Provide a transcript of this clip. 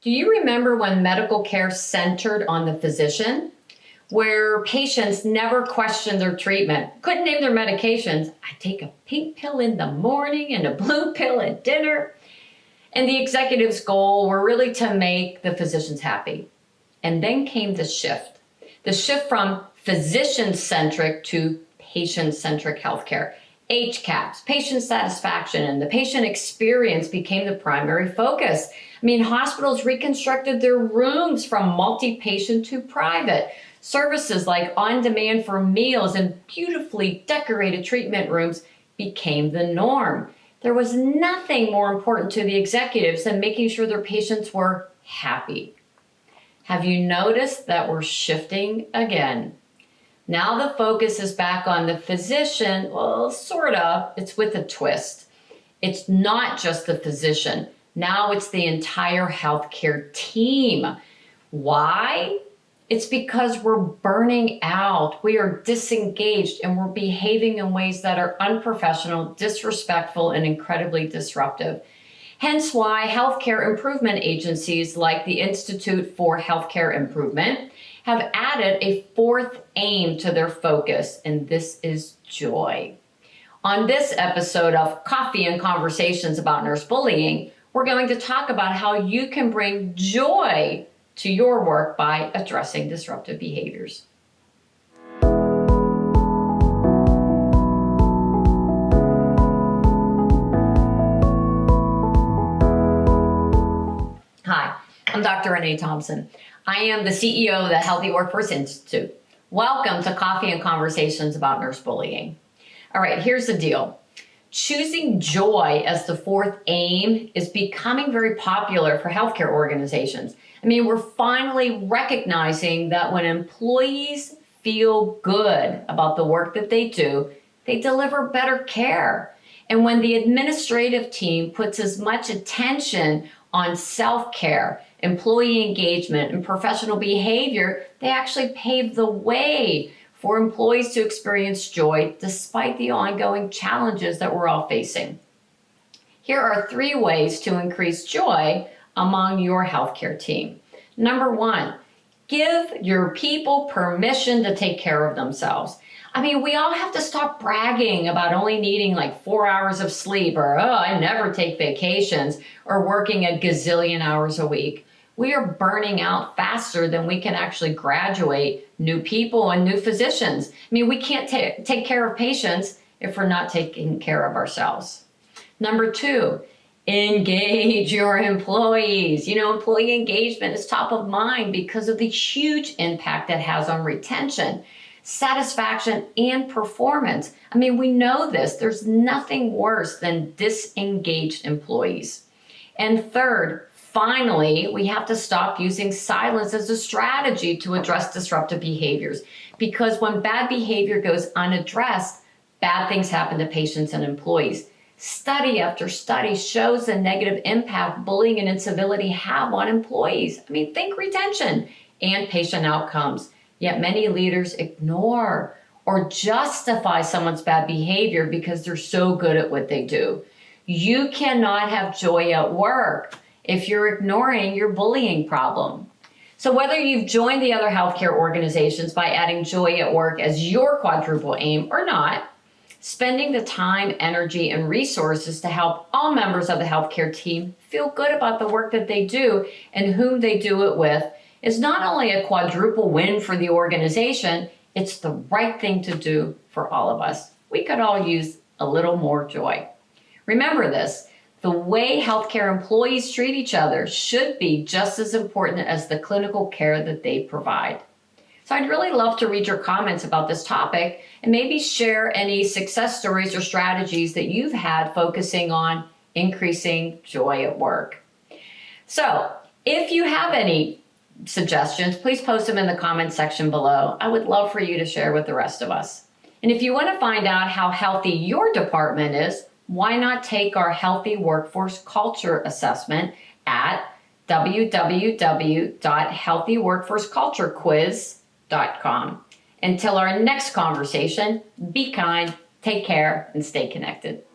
Do you remember when medical care centered on the physician, where patients never questioned their treatment, couldn't name their medications? I take a pink pill in the morning and a blue pill at dinner. And the executive's goal were really to make the physicians happy. And then came the shift from physician-centric to patient-centric healthcare. HCAHPS, patient satisfaction, and the patient experience became the primary focus. I mean, hospitals reconstructed their rooms from multi-patient to private. Services like on-demand for meals and beautifully decorated treatment rooms became the norm. There was nothing more important to the executives than making sure their patients were happy. Have you noticed that we're shifting again? Now the focus is back on the physician. Well, sort of. It's with a twist. It's not just the physician. Now it's the entire healthcare team. Why? It's because we're burning out. We are disengaged and we're behaving in ways that are unprofessional, disrespectful, and incredibly disruptive. Hence why healthcare improvement agencies like the Institute for Healthcare Improvement have added a fourth aim to their focus, and this is joy. On this episode of Coffee and Conversations about Nurse Bullying, we're going to talk about how you can bring joy to your work by addressing disruptive behaviors. Hi, I'm Dr. Renee Thompson. I am the CEO of the Healthy Workforce Institute. Welcome to Coffee and Conversations about Nurse Bullying. All right, here's the deal. Choosing joy as the fourth aim is becoming very popular for healthcare organizations. I mean, we're finally recognizing that when employees feel good about the work that they do, they deliver better care. And when the administrative team puts as much attention on self-care, employee engagement, and professional behavior, they actually pave the way for employees to experience joy despite the ongoing challenges that we're all facing. Here are 3 ways to increase joy among your healthcare team. Number 1, give your people permission to take care of themselves. I mean, we all have to stop bragging about only needing like 4 hours of sleep, or, oh, I never take vacations, or working a gazillion hours a week. We are burning out faster than we can actually graduate new people and new physicians. I mean, we can't take care of patients if we're not taking care of ourselves. Number 2, engage your employees. You know, employee engagement is top of mind because of the huge impact it has on retention, satisfaction, and performance. I mean, we know this. There's nothing worse than disengaged employees. And third, finally, we have to stop using silence as a strategy to address disruptive behaviors, because when bad behavior goes unaddressed, bad things happen to patients and employees. Study after study shows the negative impact bullying and incivility have on employees. I mean, think retention and patient outcomes. Yet many leaders ignore or justify someone's bad behavior because they're so good at what they do. You cannot have joy at work if you're ignoring your bullying problem. So whether you've joined the other healthcare organizations by adding joy at work as your quadruple aim or not, spending the time, energy, and resources to help all members of the healthcare team feel good about the work that they do and whom they do it with is not only a quadruple win for the organization, it's the right thing to do for all of us. We could all use a little more joy. Remember this, the way healthcare employees treat each other should be just as important as the clinical care that they provide. So I'd really love to read your comments about this topic and maybe share any success stories or strategies that you've had focusing on increasing joy at work. So if you have any suggestions, please post them in the comments section below. I would love for you to share with the rest of us. And if you want to find out how healthy your department is, why not take our Healthy Workforce Culture Assessment at www.healthyworkforceculturequiz.com. Until our next conversation, be kind, take care, and stay connected.